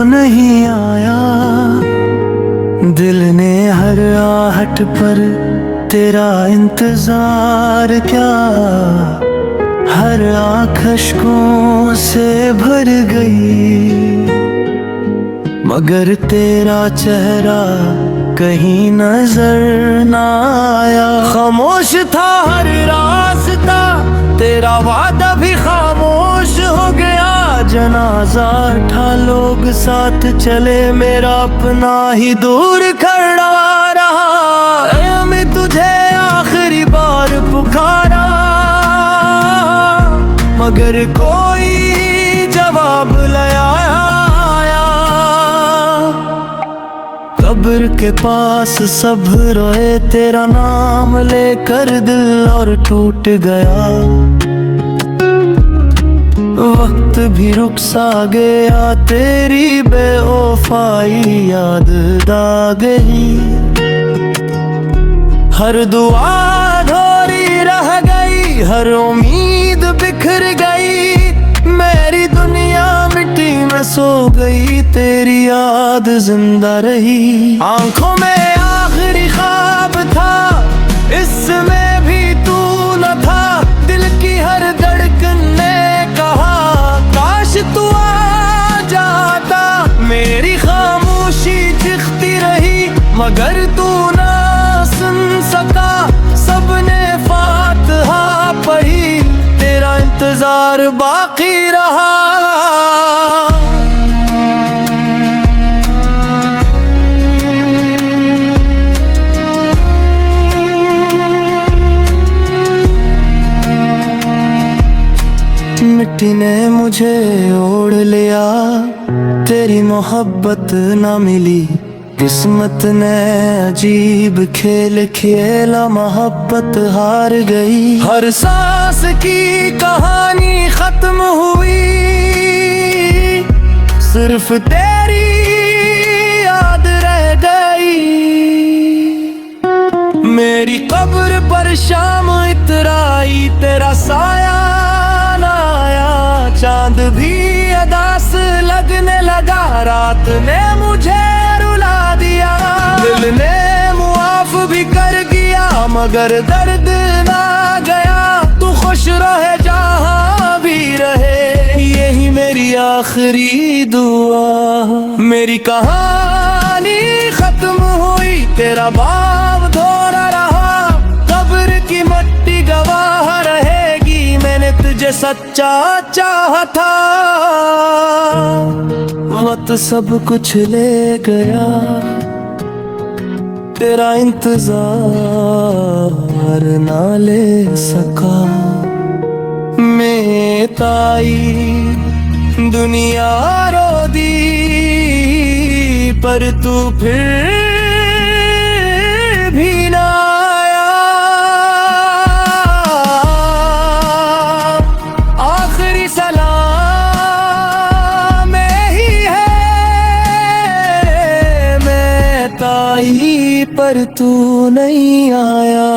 नहीं आया। दिल ने हर आहट पर तेरा इंतजार क्या, हर आँख अश्कों से भर गई, मगर तेरा चेहरा कहीं नजर ना आया। खामोश था हर रास्ता, तेरा वादा भी खामोश हो गया। जनाजा उठा लोग साथ चले, मेरा अपना ही दूर खड़ा रहा। मैं तुझे आखिरी बार पुकारा, मगर कोई जवाब ले आया। कब्र के पास सब रोए तेरा नाम लेकर, दिल और टूट गया। वक्त भी रुक सा गया, तेरी बेवफाई याद आ गई। हर दुआ अधूरी रह गई, हर उम्मीद बिखर गई। मेरी दुनिया मिट्टी में सो गई, तेरी याद जिंदा रही। आंखों में आखिरी ख्वाब था, इसमें भी तू न था। दिल की हर धड़कन ने कहा काश तू आ जाता। मेरी खामोशी चीखती रही, मगर तू ना सुन सका। सबने फातिहा पढ़ी, तेरा इंतजार बाकी रहा। मिट्टी ने मुझे ओढ़ लिया, तेरी मोहब्बत ना मिली। किस्मत ने अजीब खेल खेला, मोहब्बत हार गई। हर सांस की कहानी खत्म हुई, सिर्फ तेरी याद रह गई। मेरी कब्र पर शाम इतराई, तेरा साया ना आया। चांद भी अदास लगने लगा, रात ने मुझे रुला दिया। दिल ने मुआफ भी कर गया, मगर दर्द ना गया। तू खुश रहे जहाँ भी रहे, यही मेरी आखिरी दुआ। मेरी कहानी खत्म हुई, तेरा बाब धोरा रहा। कब्र की मट्टी गवाह रहेगी, मैंने तुझे सच्चा चाहा था। वक्त सब कुछ ले गया, तेरा इंतजार ना ले सका। मैं ताई दुनिया रो दी, पर तू फिर भी ना आया। आखिरी सलाम ही है, मैं ताई पर तू नहीं आया।